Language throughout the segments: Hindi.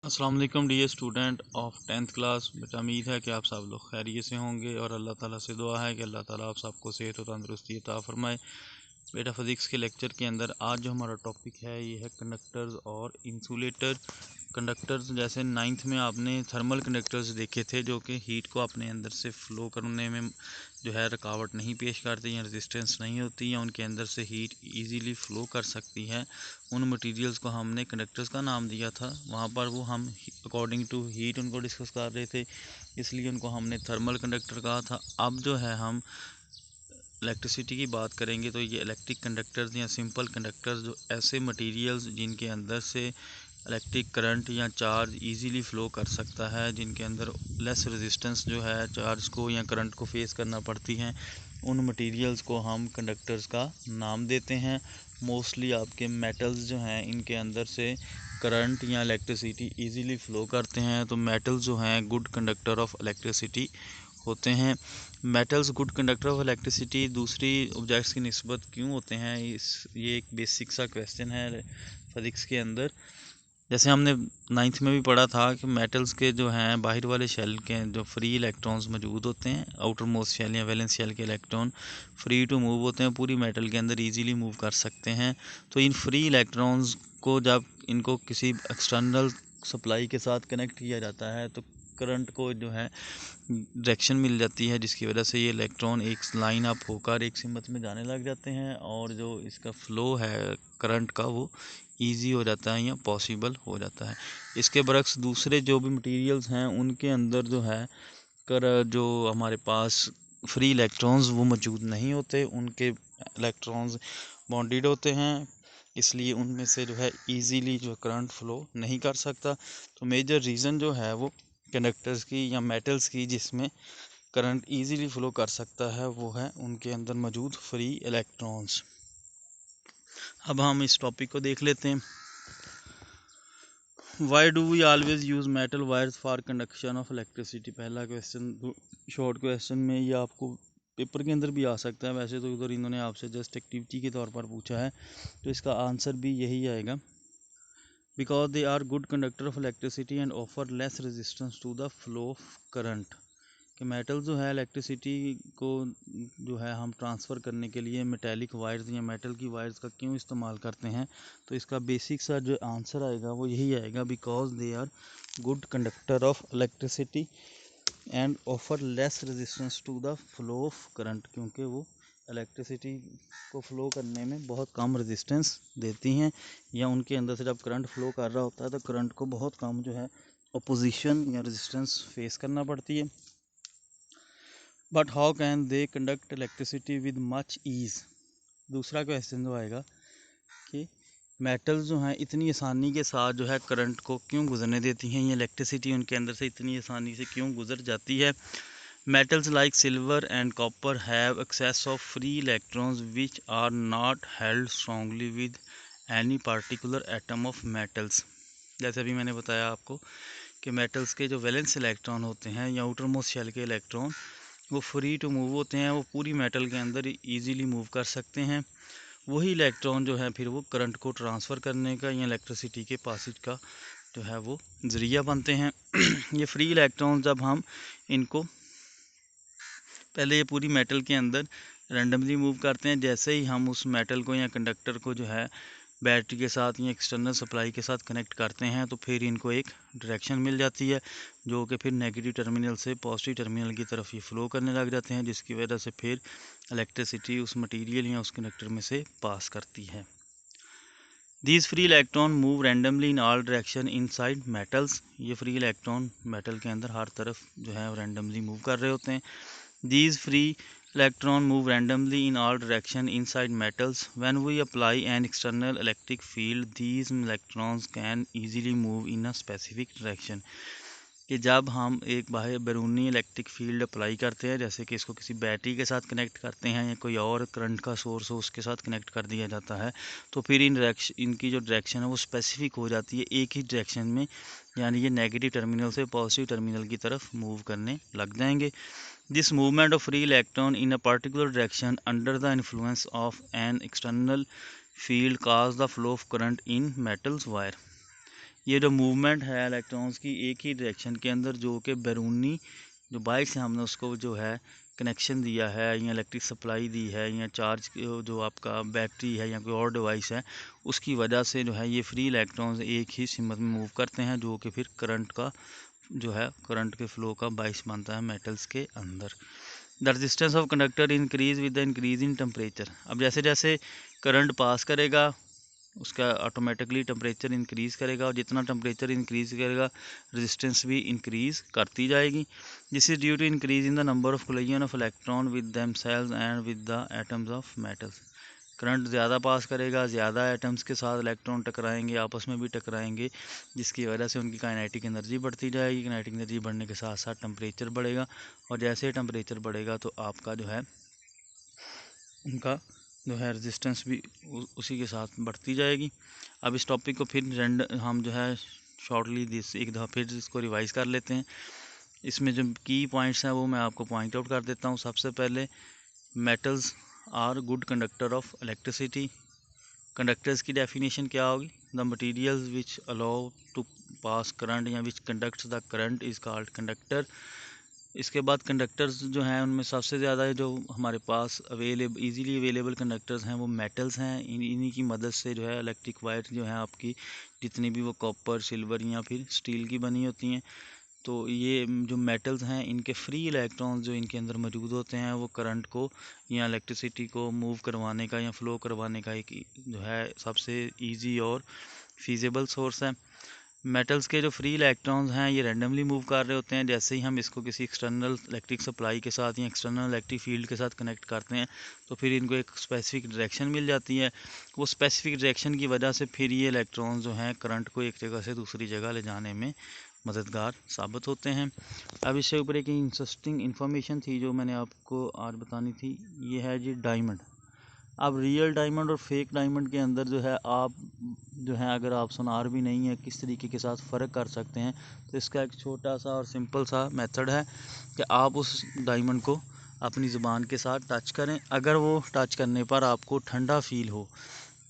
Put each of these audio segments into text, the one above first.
अस्सलाम वालेकुम dear student of 10th class. बेटा उम्मीद है कि आप सब लोग खैरियत से होंगे और अल्लाह ताला से दुआ है कि अल्लाह ताला आप सबको सेहत और तंदरुस्ती अता फरमाए। बेटा फिज़िक्स के लेक्चर के अंदर आज जो हमारा टॉपिक है ये है कंडक्टर्स और इंसुलेटर। कंडक्टर्स जैसे नाइन्थ में आपने थर्मल कंडक्टर्स देखे थे जो कि हीट को अपने अंदर से फ़्लो करने में जो है रुकावट नहीं पेश करती या रेजिस्टेंस नहीं होती या उनके अंदर से हीट इजीली फ़्लो कर सकती है। उन मटेरियल्स को हमने कंडक्टर्स का नाम दिया था। वहाँ पर वो हम अकॉर्डिंग टू हीट उनको डिस्कस कर रहे थे, इसलिए उनको हमने थर्मल कंडक्टर कहा था। अब जो है हम इलेक्ट्रिसिटी की बात करेंगे तो ये इलेक्ट्रिक कंडक्टर्स या सिंपल कंडक्टर्स जो ऐसे मटेरियल्स जिनके अंदर से इलेक्ट्रिक करंट या चार्ज इजीली फ़्लो कर सकता है, जिनके अंदर लेस रेजिस्टेंस जो है चार्ज को या करंट को फेस करना पड़ती हैं, उन मटेरियल्स को हम कंडक्टर्स का नाम देते हैं। मोस्टली आपके मेटल्स जो हैं इनके अंदर से करंट या इलेक्ट्रिसिटी इजीली फ़्लो करते हैं, तो मेटल्स जो हैं गुड कंडक्टर ऑफ इलेक्ट्रिसिटी होते हैं। Metals good conductor of electricity दूसरी ऑब्जेक्ट्स की निस्बत क्यों होते हैं, ये एक बेसिक सा क्वेश्चन है फिज़िक्स के अंदर। जैसे हमने नाइन्थ में भी पढ़ा था कि मेटल्स के जो हैं बाहर वाले शेल के जो फ्री इलेक्ट्रॉन्स मौजूद होते हैं, आउटर मोस्ट शेल या वैलेंस शेल के इलेक्ट्रॉन फ्री टू मूव होते हैं, पूरी मेटल के अंदर इजीली मूव कर सकते हैं। तो इन फ्री इलेक्ट्रॉन्स को जब इनको किसी एक्सटर्नल सप्लाई के साथ कनेक्ट किया जाता है तो करंट को जो है डायरेक्शन मिल जाती है, जिसकी वजह से ये इलेक्ट्रॉन एक लाइन अप होकर एक सिमत में जाने लग जाते हैं और जो इसका फ़्लो है करंट का वो इजी हो जाता है या पॉसिबल हो जाता है। इसके बरक्स दूसरे जो भी मटेरियल्स हैं उनके अंदर जो है जो हमारे पास फ्री इलेक्ट्रॉन्स वो मौजूद नहीं होते, उनके इलेक्ट्रॉन्स बॉन्डेड होते हैं, इसलिए उनमें से जो है इजीली जो करंट फ़्लो नहीं कर सकता। तो मेजर रीज़न जो है वो कंडक्टर्स की या मेटल्स की जिसमें करंट इजीली फ़्लो कर सकता है वो है उनके अंदर मौजूद फ्री इलेक्ट्रॉन्स। अब हम इस टॉपिक को देख लेते हैं। Why do we always use metal wires for conduction of electricity. पहला क्वेश्चन शॉर्ट क्वेश्चन में ये आपको पेपर के अंदर भी आ सकता है, वैसे तो उधर इन्होंने आपसे जस्ट एक्टिविटी के तौर पर पूछा है, तो इसका आंसर भी यही आएगा। Because they are good conductor of electricity and offer less resistance to the flow of current. कि मेटल जो है इलेक्ट्रिसिटी को जो है हम ट्रांसफ़र करने के लिए मेटेलिक वायर्स या मेटल की वायर्स का क्यों इस्तेमाल करते हैं, तो इसका बेसिक सा जो आंसर आएगा वो यही आएगा, because they are good conductor of electricity and offer less resistance to the flow of current. क्योंकि वो इलेक्ट्रिसिटी को फ़्लो करने में बहुत कम रेजिस्टेंस देती हैं, या उनके अंदर से जब करंट फ़्लो कर रहा होता है तो करंट को बहुत कम जो है अपोजिशन या रेजिस्टेंस फेस करना पड़ती है। But how can they conduct electricity with much ease. दूसरा क्वेश्चन जो आएगा कि मेटल्स जो हैं इतनी आसानी के साथ जो है करंट को क्यों गुजरने देती हैं, ये इलेक्ट्रिसिटी उनके अंदर से इतनी आसानी से क्यों गुजर जाती है। Metals like silver and copper have excess of free electrons which are not held strongly with any particular atom of metals. जैसे अभी मैंने बताया आपको कि मेटल्स के जो वैलेंस इलेक्ट्रॉन होते हैं या आउटर मोस्ट शेल के इलेक्ट्रॉन वो फ्री टू मूव होते हैं, वो पूरी मेटल के अंदर इजीली मूव कर सकते हैं। वही इलेक्ट्रॉन जो है फिर वो करंट को ट्रांसफ़र करने का या इलेक्ट्रिसिटी के पासेज का जो है वो ज़रिया बनते हैं। ये फ्री इलेक्ट्रॉन जब हम इनको पहले ये पूरी मेटल के अंदर रैंडमली मूव करते हैं, जैसे ही हम उस मेटल को या कंडक्टर को जो है बैटरी के साथ या एक्सटर्नल सप्लाई के साथ कनेक्ट करते हैं तो फिर इनको एक डायरेक्शन मिल जाती है, जो कि फिर नेगेटिव टर्मिनल से पॉजिटिव टर्मिनल की तरफ ये फ़्लो करने लग जाते हैं, जिसकी वजह से फिर इलेक्ट्रिसिटी उस मटेरियल या उस कंडक्टर में से पास करती है। These free electron move randomly in all direction inside metals. ये फ्री इलेक्ट्रॉन मेटल के अंदर हर तरफ जो है रैंडमली मूव कर रहे होते हैं। These free electrons move randomly in all directions inside metals. When we apply an external electric field, these electrons can easily move in a specific direction. कि जब हम एक बाहर बैरूनी इलेक्ट्रिक फील्ड अप्लाई करते हैं, जैसे कि इसको किसी बैटरी के साथ कनेक्ट करते हैं या कोई और करंट का सोर्स हो उसके साथ कनेक्ट कर दिया जाता है, तो फिर इनकी जो डायरेक्शन है वो स्पेसिफिक हो जाती है एक ही डायरेक्शन में, यानी ये नेगेटिव टर्मिनल से पॉजिटिव टर्मिनल की तरफ मूव करने लग जाएंगे। This movement of free electron in a particular direction under the influence of an external field cause the flow of current in metals wire. ये जो मूवमेंट है इलेक्ट्रॉन्स की एक ही डायरेक्शन के अंदर, जो कि बैरूनी जो बाइट से हमने उसको जो है कनेक्शन दिया है या इलेक्ट्रिक सप्लाई दी है या चार्ज जो आपका बैटरी है या कोई और डिवाइस है, उसकी वजह से जो है ये फ्री इलेक्ट्रॉन्स एक ही सिमत में मूव करते हैं, जो कि फिर करंट का जो है करंट के फ्लो का बाइस बनता है मेटल्स के अंदर। The resistance of conductor increase with the increase in temperature. अब जैसे जैसे करंट पास करेगा उसका ऑटोमेटिकली टेम्परेचर इंक्रीज़ करेगा, और जितना टेम्परेचर इंक्रीज़ करेगा रेजिस्टेंस भी इंक्रीज़ करती जाएगी। This is due to increase in the number of collision of electron with themselves and with the atoms of metals. Current ज़्यादा पास करेगा, ज़्यादा एटम्स के साथ इलेक्ट्रॉन टकराएंगे, आपस में भी टकराएंगे, जिसकी वजह से उनकी काइनेटिक एनर्जी बढ़ती जाएगी। काइनेटिक एनर्जी बढ़ने के साथ साथ टेम्परेचर बढ़ेगा, और जैसे टेम्परेचर बढ़ेगा तो आपका जो है उनका जो है रेजिस्टेंस भी उसी के साथ बढ़ती जाएगी। अब इस टॉपिक को फिर हम जो है शॉर्टली एक दफ़ा फिर इसको रिवाइज़ कर लेते हैं। इसमें जो की पॉइंट्स हैं वो मैं आपको पॉइंट आउट कर देता हूँ। सबसे पहले metals are good conductor of electricity. Conductors की डेफिनेशन क्या होगी? The materials which allow to pass current या which conducts the current is called conductor. इसके बाद कंडक्टर्स जो हैं उनमें सबसे ज़्यादा जो हमारे पास इजीली अवेलेबल कंडक्टर्स हैं वो मेटल्स हैं। इन्हीं की मदद से जो है इलेक्ट्रिक वायर जो है आपकी जितनी भी वो कॉपर, सिल्वर या फिर स्टील की बनी होती हैं, तो ये जो मेटल्स हैं इनके फ्री इलेक्ट्रॉन्स जो इनके अंदर मौजूद होते हैं वो करंट को या इलेक्ट्रिसिटी को मूव करवाने का या फ्लो करवाने का एक जो है सबसे इजी और फीजेबल सोर्स है। मेटल्स के जो फ्री इलेक्ट्रॉन्स हैं ये रैंडमली मूव कर रहे होते हैं। जैसे ही हम इसको किसी एक्सटर्नल इलेक्ट्रिक सप्लाई के साथ या एक्सटर्नल इलेक्ट्रिक फील्ड के साथ कनेक्ट करते हैं तो फिर इनको एक स्पेसिफिक डायरेक्शन मिल जाती है। वो स्पेसिफिक डायरेक्शन की वजह से फिर ये इलेक्ट्रॉन्स जो हैं करंट को एक जगह से दूसरी जगह ले जाने में मददगार साबित होते हैं। अब इससे ऊपर एक इंटरेस्टिंग इन्फॉर्मेशन थी जो मैंने आपको आज बतानी थी, ये है जी डायमंड। अब रियल डायमंड और फेक डायमंड के अंदर जो है आप जो है अगर आप सुनार भी नहीं है किस तरीके के साथ फ़र्क कर सकते हैं, तो इसका एक छोटा सा और सिंपल सा मेथड है कि आप उस डायमंड को अपनी ज़ुबान के साथ टच करें। अगर वो टच करने पर आपको ठंडा फील हो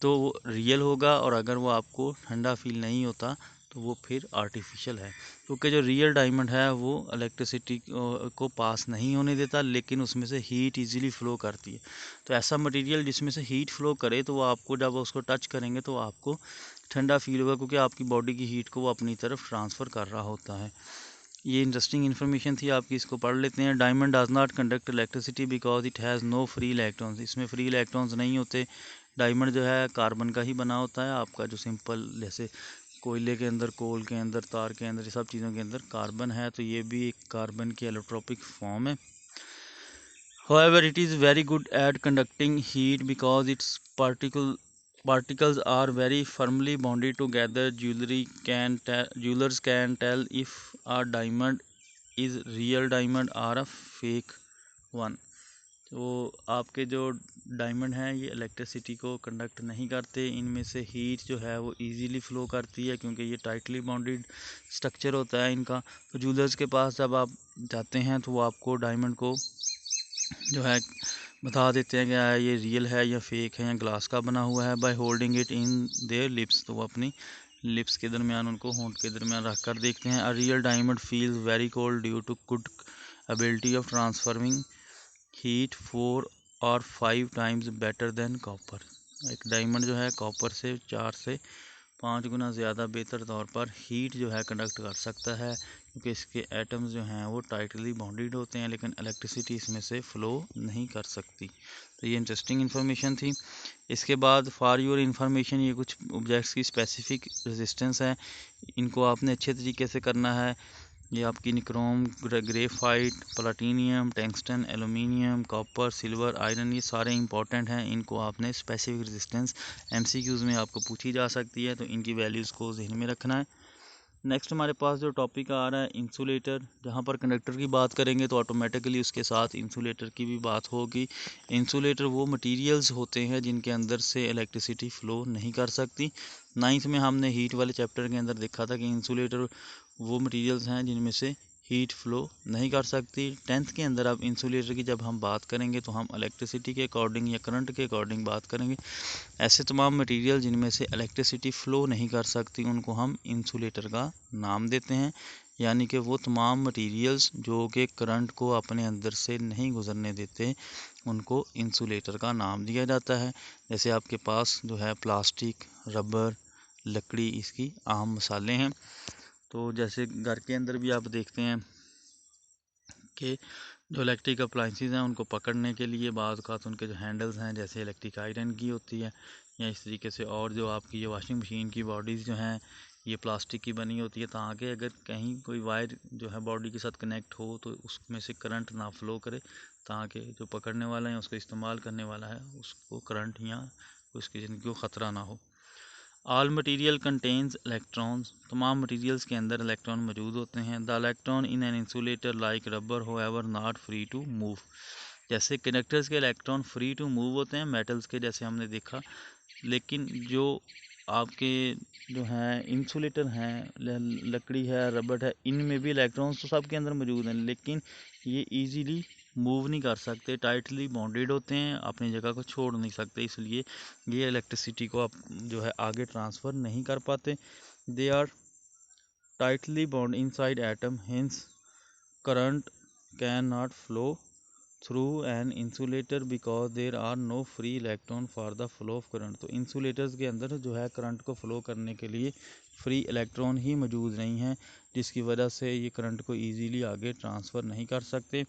तो वो रियल होगा, और अगर वो आपको ठंडा फील नहीं होता तो वो फिर आर्टिफिशियल है। क्योंकि जो रियल डायमंड है वो इलेक्ट्रिसिटी को पास नहीं होने देता, लेकिन उसमें से हीट इजीली फ़्लो करती है। तो ऐसा मटेरियल जिसमें से हीट फ़्लो करे तो वो आपको जब उसको टच करेंगे तो आपको ठंडा फील होगा, क्योंकि आपकी बॉडी की हीट को वो अपनी तरफ ट्रांसफ़र कर रहा होता है। ये इंटरेस्टिंग इन्फॉर्मेशन थी आपकी, इसको पढ़ लेते हैं। Diamond does not conduct electricity because it has no free electrons. इसमें फ्री इलेक्ट्रॉन्स नहीं होते। डायमंड जो है कार्बन का ही बना होता है आपका, जो सिंपल जैसे कोयले के अंदर, कोल के अंदर, तार के अंदर, ये सब चीज़ों के अंदर कार्बन है, तो ये भी एक कार्बन की एलोट्रोपिक फॉर्म है। However, it is very good at conducting heat because its particles are very firmly bonded together. Jewelers can tell if a diamond is real diamond or a fake one. तो आपके जो डायमंड हैं ये इलेक्ट्रिसिटी को कंडक्ट नहीं करते। इनमें से हीट जो है वो इजीली फ़्लो करती है, क्योंकि ये टाइटली बॉन्डेड स्ट्रक्चर होता है इनका। तो जूलर्स के पास जब आप जाते हैं तो वो आपको डायमंड को जो है बता देते हैं कि ये रियल है या फेक है या ग्लास का बना हुआ है, by holding it in their lips. तो वो अपनी लिप्स के दरमियान, उनको होंठ के दरमियान रख कर देखते हैं। A real diamond feels very cold due to good ability of transferring heat 4 और 5 टाइम्स बेटर देन कॉपर। एक डायमंड जो है कॉपर से 4 से 5 गुना ज़्यादा बेहतर तौर पर हीट जो है कंडक्ट कर सकता है, क्योंकि इसके एटम्स जो हैं वो टाइटली बॉन्डेड होते हैं, लेकिन इलेक्ट्रिसिटी इसमें से फ़्लो नहीं कर सकती। तो ये इंटरेस्टिंग इन्फॉर्मेशन थी। इसके बाद फॉर योर इन्फॉर्मेशन ये कुछ ऑब्जेक्ट्स की स्पेसिफिक रेजिस्टेंस है, इनको आपने अच्छे तरीके से करना है। ये आपकी nichrome, graphite, platinum, tungsten, aluminium, copper, silver, iron, ये सारे इंपॉर्टेंट हैं। इनको आपने स्पेसिफिक रेजिस्टेंस एमसीक्यूज़ में आपको पूछी जा सकती है, तो इनकी वैल्यूज़ को जहन में रखना है। नेक्स्ट हमारे पास जो टॉपिक आ रहा है इंसुलेटर। जहाँ पर कंडक्टर की बात करेंगे तो ऑटोमेटिकली उसके साथ इंसुलेटर की भी बात होगी। इंसुलेटर वो मटेरियल्स होते हैं जिनके अंदर से इलेक्ट्रिसिटी फ़्लो नहीं कर सकती। 9th में हमने हीट वाले चैप्टर के अंदर देखा था कि इंसुलेटर वो मटेरियल्स हैं जिनमें से हीट फ्लो नहीं कर सकती। 10th के अंदर अब इंसुलेटर की जब हम बात करेंगे तो हम इलेक्ट्रिसिटी के अकॉर्डिंग या करंट के अकॉर्डिंग बात करेंगे। ऐसे तमाम मटेरियल जिनमें से इलेक्ट्रिसिटी फ़्लो नहीं कर सकती उनको हम इंसुलेटर का नाम देते हैं। यानी कि वो तमाम मटेरियल्स जो कि करंट को अपने अंदर से नहीं गुजरने देते उनको इंसुलेटर का नाम दिया जाता है। जैसे आपके पास जो है प्लास्टिक, रबर, लकड़ी इसकी आम मिसालें हैं। तो जैसे घर के अंदर भी आप देखते हैं कि जो इलेक्ट्रिक अप्लाइंसेस हैं उनको पकड़ने के लिए बाज़ औक़ात उनके जो हैंडल्स हैं जैसे इलेक्ट्रिक आयरन की होती है या इस तरीके से, और जो आपकी ये वॉशिंग मशीन की बॉडीज़ जो हैं ये प्लास्टिक की बनी होती है, ताकि अगर कहीं कोई वायर जो है बॉडी के साथ कनेक्ट हो तो उसमें से करंट ना फ्लो करे, ताकि जो पकड़ने वाला है उसको इस्तेमाल करने वाला है उसको करंट या उसकी ज़िंदगी को ख़तरा ना हो। ऑल मटीरियल कंटेन्स इलेक्ट्रॉन्स, तमाम मटीरियल्स के अंदर इलेक्ट्रॉन मौजूद होते हैं। The electron in an insulator like rubber however not free to move, जैसे कंडक्टर्स के इलेक्ट्रॉन फ्री टू मूव होते हैं मेटल्स के, जैसे हमने देखा। लेकिन जो आपके जो हैं इंसुलेटर हैं, लकड़ी है, रबर है, इनमें भी इलेक्ट्रॉन्स तो सब के अंदर मौजूद हैं, लेकिन ये इजीली मूव नहीं कर सकते, टाइटली बॉन्डेड होते हैं, अपनी जगह को छोड़ नहीं सकते, इसलिए ये इलेक्ट्रिसिटी को आप जो है आगे ट्रांसफ़र नहीं कर पाते। They are tightly bond inside atom, hence current can not flow through an insulator because there are no free electron for the flow of current. तो इंसुलेटर्स के अंदर जो है करंट को फ्लो करने के लिए फ्री इलेक्ट्रॉन ही मौजूद नहीं हैं, जिसकी वजह से ये करंट को ईजीली आगे ट्रांसफ़र नहीं कर सकते।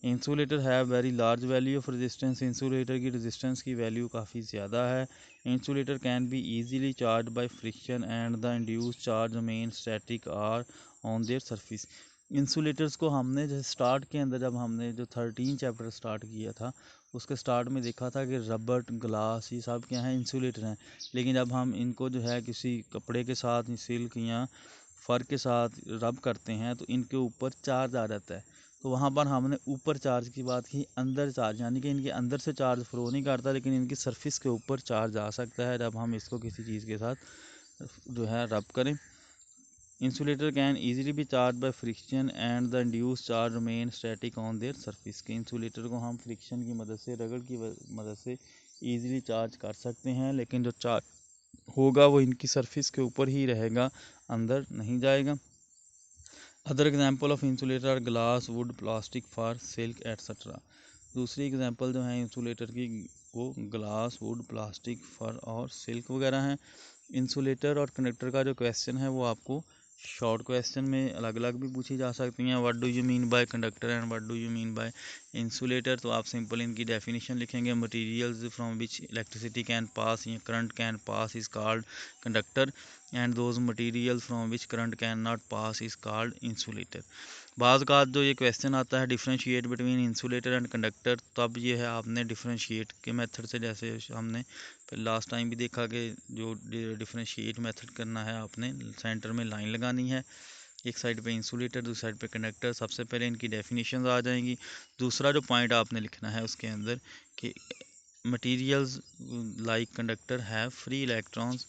इंसुलेटर है very large value of resistance, insulator की रेजिस्टेंस की वैल्यू काफ़ी ज़्यादा है। Insulator can be easily charge by friction and the induce charge remain static or on their surface. Insulators को हमने जैसे स्टार्ट के अंदर जब हमने जो 13 चैप्टर स्टार्ट किया था उसके स्टार्ट में देखा था कि रबर, ग्लास ये सब क्या हैं, इंसुलेटर हैं। लेकिन जब हम इनको जो है किसी कपड़े के साथ, सिल्क या फर के साथ रब करते हैं तो इनके ऊपर चार्ज आ जाता है। तो वहाँ पर हमने ऊपर चार्ज की बात की, अंदर चार्ज यानी कि इनके अंदर से चार्ज फ्लो नहीं करता, लेकिन इनकी सरफेस के ऊपर चार्ज आ सकता है जब हम इसको किसी चीज़ के साथ जो है रब करें। Insulator can easily B charge by friction and the induce charge remain static on their surface. के इंसुलेटर को हम फ्रिक्शन की मदद से, रगड़ की मदद से ईजिली चार्ज कर सकते हैं, लेकिन जो चार्ज होगा वो इनकी सरफेस के ऊपर ही रहेगा, अंदर नहीं जाएगा। Other example of insulator are glass, wood, plastic, fur, silk etcetera. दूसरी एग्जाम्पल जो है इंसुलेटर की वो ग्लास, वुड, प्लास्टिक, फर और सिल्क वगैरह हैं। इंसुलेटर और कंडक्टर का जो क्वेश्चन है वो आपको शॉर्ट क्वेश्चन में अलग अलग भी पूछी जा सकती हैं। What do you mean by conductor and what do you mean by insulator. तो आप सिंपल इनकी डेफिनेशन लिखेंगे, materials from which electricity can pass या current can pass is called conductor and those material from which current can not pass is called insulator. बाद का जो ये क्वेश्चन आता है differentiate between insulator and conductor, तब ये है आपने डिफ्रेंशिएट के मेथड से, जैसे हमने लास्ट टाइम भी देखा कि जो डिफ्रेंशिएट मेथड करना है आपने सेंटर में लाइन लगानी है, एक साइड पे इंसुलेटर दूसरी साइड पे कंडक्टर। सबसे पहले इनकी डेफिनेशंस आ जाएंगी। दूसरा जो पॉइंट आपने लिखना है उसके अंदर कि materials like conductor have free electrons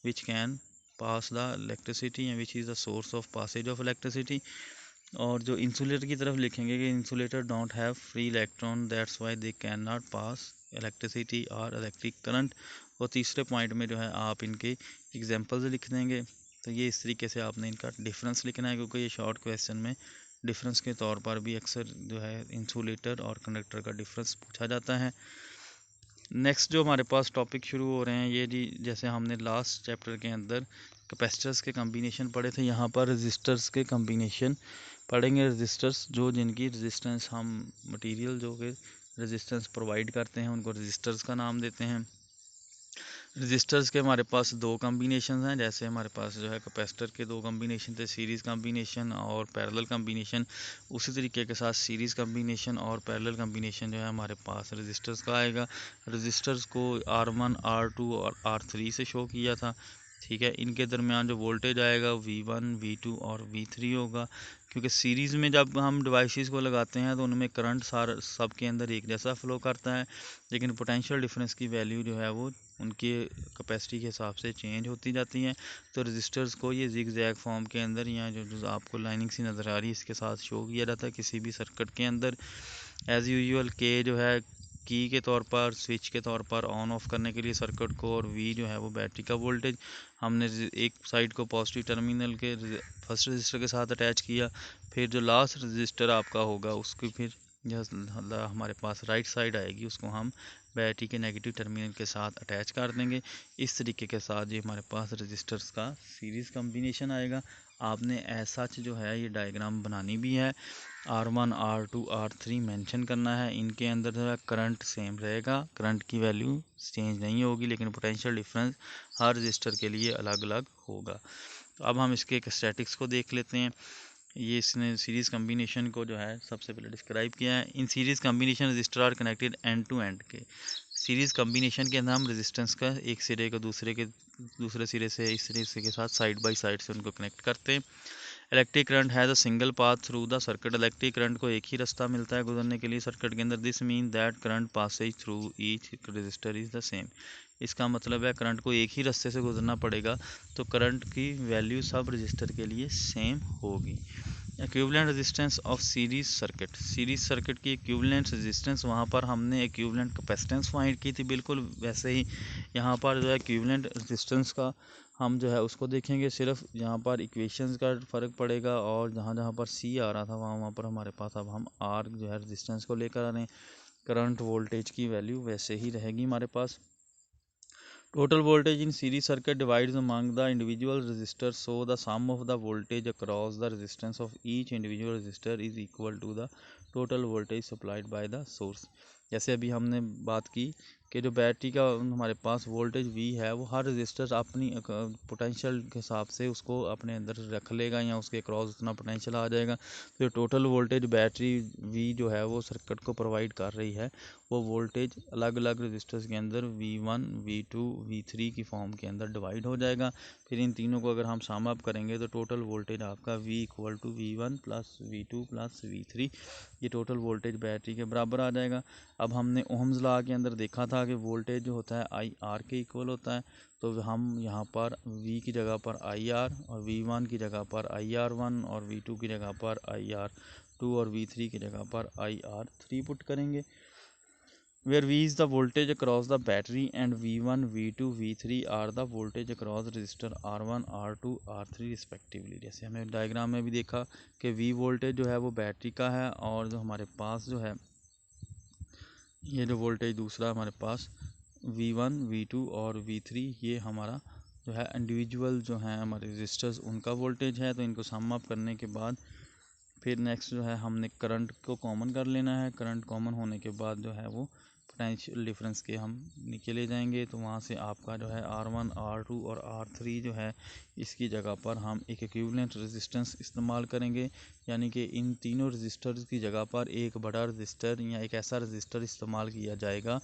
which can pass the electricity and which is the source of passage of electricity. और जो इंसुलेटर की तरफ लिखेंगे कि insulator don't have free electron that's why they can not pass electricity और इलेक्ट्रिक करंट। और तीसरे पॉइंट में जो है आप इनके एग्जांपल्स लिख देंगे। तो ये इस तरीके से आपने इनका डिफरेंस लिखना है, क्योंकि ये शॉर्ट क्वेश्चन में डिफरेंस के तौर पर भी अक्सर जो है इंसुलेटर और कंडक्टर का डिफरेंस पूछा जाता है। नेक्स्ट जो हमारे पास टॉपिक शुरू हो रहे हैं ये जी, जैसे हमने लास्ट चैप्टर के अंदर कैपेसिटर्स के कम्बिनेशन पढ़े थे, यहाँ पर रजिस्टर्स के कम्बिनेशन पढ़ेंगे। रजिस्टर्स जो जिनकी रेजिस्टेंस हम मटेरियल जो कि रेजिस्टेंस प्रोवाइड करते हैं उनको रजिस्टर्स का नाम देते हैं। रजिस्टर्स के हमारे पास दो कम्बिनेशन हैं, जैसे हमारे पास जो है कैपेसिटर के दो कम्बिनेशन थे, सीरीज़ कम्बिनेशन और पैरेलल कम्बिनेशन। उसी तरीके के साथ सीरीज़ कम्बिनेशन और पैरेलल कम्बिनेशन जो है हमारे पास रजिस्टर्स का आएगा। रजिस्टर्स को R1, R2 और R3 से शो किया था। ठीक है। इनके दरमियान जो वोल्टेज आएगा V1, V2 और V3 होगा, क्योंकि सीरीज़ में जब हम डिवाइसेस को लगाते हैं तो उनमें करंट सब के अंदर एक जैसा फ़्लो करता है, लेकिन पोटेंशियल डिफरेंस की वैल्यू जो है वो उनके कैपेसिटी के हिसाब से चेंज होती जाती है। तो रजिस्टर्स को ये जिग जैग फॉर्म के अंदर, या जो आपको लाइनिंग सी नज़र आ रही है इसके साथ शो किया जाता है किसी भी सर्किट के अंदर। एज़ यूजुअल के जो है की के तौर पर, स्विच के तौर पर ऑन ऑफ करने के लिए सर्किट को, और वी जो है वो बैटरी का वोल्टेज। हमने एक साइड को पॉजिटिव टर्मिनल के फर्स्ट रजिस्टर के साथ अटैच किया, फिर जो लास्ट रजिस्टर आपका होगा उसकी फिर हमारे पास राइट साइड आएगी, उसको हम बैटरी के नेगेटिव टर्मिनल के साथ अटैच कर देंगे। इस तरीके के साथ ये हमारे पास रजिस्टर्स का सीरीज़ कम्बिनेशन आएगा। आपने ऐसा जो है ये डायग्राम बनानी भी है, R1, R2, R3 मेंशन करना है। इनके अंदर जो है करंट सेम रहेगा, करंट की वैल्यू चेंज नहीं होगी, लेकिन पोटेंशियल डिफरेंस हर रजिस्टर के लिए अलग अलग होगा। तो अब हम इसके एक स्टैटिक्स को देख लेते हैं। ये इसने सीरीज़ कम्बिनेशन को जो है सबसे पहले डिस्क्राइब किया है। In series combination resistor are connected end to end के। सीरीज़ कम्बिनेशन के अंदर हम रेजिस्टेंस का एक सिरे को दूसरे सिरे से इस सिरे के साथ साइड बाय साइड से उनको कनेक्ट करते हैं। Electric current has a single path through the circuit. Electric current को एक ही रास्ता मिलता है गुजरने के लिए सर्किट के अंदर। This mean that current Passage through each resistor is the same. इसका मतलब है करंट को एक ही रास्ते से गुजरना पड़ेगा, तो करंट की वैल्यू सब रजिस्टर के लिए सेम होगी। Equivalent resistance of series circuit. Series circuit की इक्विवेलेंट रेजिस्टेंस, वहाँ पर हमने इक्विवेलेंट कैपेसिटेंस फाइंड की थी, बिल्कुल वैसे ही यहाँ पर जो है इक्विवेलेंट रेजिस्टेंस का हम जो है उसको देखेंगे। सिर्फ यहाँ पर इक्वेशंस का फ़र्क पड़ेगा, और जहाँ जहाँ पर सी आ रहा था वहाँ पर हमारे पास अब हम आर जो है रेजिस्टेंस को लेकर आ रहे हैं। करंट वोल्टेज की वैल्यू वैसे ही रहेगी हमारे पास। Total voltage in series circuit divides among the individual resistors, so the sum of the voltage across the resistance of each individual resistor is equal to the total voltage supplied by the source। जैसे अभी हमने बात की कि जो बैटरी का हमारे पास वोल्टेज V है वो हर रजिस्टर अपनी पोटेंशियल के हिसाब से उसको अपने अंदर रख लेगा, या उसके क्रॉस उतना पोटेंशियल आ जाएगा। तो टोटल वोल्टेज बैटरी V जो है वो सर्किट को प्रोवाइड कर रही है, वो वोल्टेज अलग अलग रजिस्टर्स के अंदर V1, V2, V3 की फॉर्म के अंदर डिवाइड हो जाएगा। फिर इन तीनों को अगर हम सम अप करेंगे तो टोटल वोल्टेज आपका V equal to V1 plus V2 plus V3, ये टोटल वोल्टेज बैटरी के बराबर आ जाएगा। अब हमने ओम्स लॉ के अंदर देखा था कि वोल्टेज जो होता है IR के इक्वल होता है, तो हम यहाँ पर V की जगह पर IR, और V1 की जगह पर IR1, और V2 की जगह पर IR2, और V3 की जगह पर IR3 पुट करेंगे, where V is the voltage across the battery and V1, V2, V3 are the voltage across resistor R1, R2, R3 respectively। जैसे हमें डायग्राम में भी देखा कि V वोल्टेज जो है वो बैटरी का है, और जो हमारे पास जो है ये जो वोल्टेज दूसरा हमारे पास V1, V2 और V3, ये हमारा जो है इंडिविजुअल जो है हमारे रजिस्टर्स उनका वोल्टेज है। तो इनको सम अप करने के बाद फिर नेक्स्ट जो है हमने करंट को कॉमन कर लेना है। करंट कॉमन होने के बाद जो है वो पोटेंशियल डिफरेंस के हम नीचे ले जाएंगे, तो वहाँ से आपका जो है R1, R2 और R3 जो है इसकी जगह पर हम एक इक्विवेलेंट रेजिस्टेंस इस्तेमाल करेंगे, यानी कि इन तीनों रजिस्टर्स की जगह पर एक बड़ा रजिस्टर या एक ऐसा रजिस्टर इस्तेमाल किया जाएगा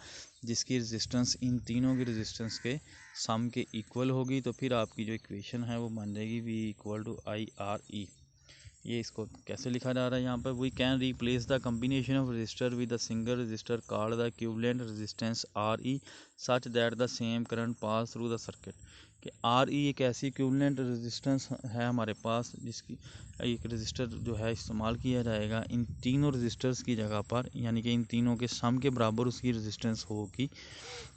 जिसकी रेजिस्टेंस इन तीनों की रेजिस्टेंस के सम के इक्वल होगी। तो फिर आपकी जो इक्वेशन है वो बन जाएगी V इक्वल टू IRE। ये इसको कैसे लिखा जा रहा है यहाँ पर, we can replace the combination of resistor with a single resistor called the equivalent resistance RE such that the same current pass through the circuit. कि RE एक ऐसी इक्विवेलेंट रेजिस्टेंस है हमारे पास जिसकी एक रजिस्टर जो है इस्तेमाल किया जाएगा इन तीनों रजिस्टर्स की जगह पर, यानी कि इन तीनों के सम के बराबर उसकी रेजिस्टेंस होगी,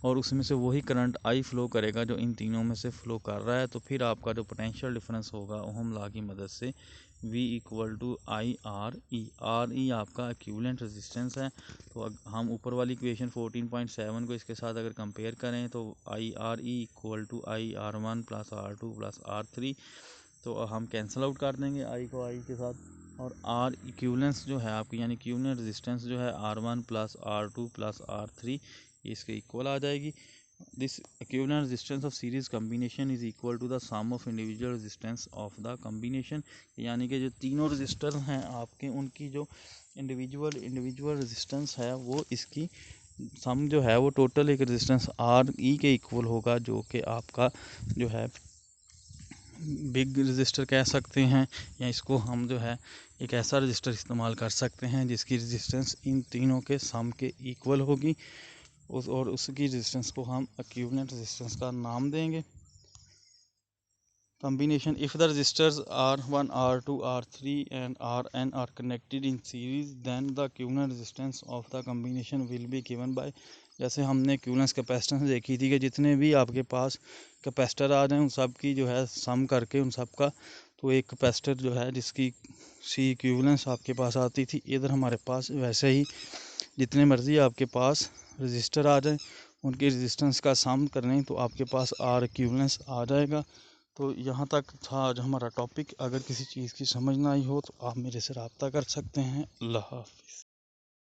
और उसमें से वही करंट I फ्लो करेगा जो इन तीनों में से फ्लो कर रहा है। तो फिर आपका जो पोटेंशियल डिफरेंस होगा ओहम लॉ की मदद से V equal to IRE। RE आपका इक्विवेलेंट रेजिस्टेंस है। तो हम ऊपर वाली इक्वेशन 14.7 को इसके साथ अगर कंपेयर करें तो IRE equal to IR1 plus R2 plus R3, तो हम कैंसिल आउट कर देंगे I को I के साथ, और R इक्विवेलेंस जो है आपकी, यानी इक्विवेलेंट रेजिस्टेंस जो है R1 plus R2 plus R3 इसके इक्वल आ जाएगी। This equivalent resistance of series combination is equal to the sum of individual resistance of the combination, यानी कि जो तीनों रजिस्टर हैं आपके उनकी जो इंडिविजुअल रेजिस्टेंस है वो इसकी सम जो है वो टोटल एक रेजिस्टेंस RE के इक्वल होगा, जो कि आपका जो है बिग रजिस्टर कह सकते हैं, या इसको हम जो है एक ऐसा रजिस्टर इस्तेमाल कर सकते हैं जिसकी रेजिस्टेंस इन तीनों के सम के इक्वल होगी, और उसकी रेजिस्टेंस को हम इक्विवेलेंट रेजिस्टेंस का नाम देंगे। Combination: if the resistors R1, R2, R3 and Rn are connected in series, then the equivalent resistance of the combination will be given by, जैसे हमने इक्विवेलेंस कैपेसिटेंस देखी थी कि जितने भी आपके पास कैपेसिटर आ रहे हैं उन सब की जो है सम करके उन सब का, तो एक कैपेसिटर जो है जिसकी सी इक्विवेलेंस आपके पास आती थी, इधर हमारे पास वैसे ही जितने मर्ज़ी आपके पास रजिस्टर आ जाए उनकी रेजिस्टेंस का सम करने तो आपके पास आर इक्विवेलेंस आ जाएगा। तो यहाँ तक था आज हमारा टॉपिक। अगर किसी चीज़ की समझ ना आई हो तो आप मेरे से रब्ता कर सकते हैं। अल्लाह हाफ़िज़।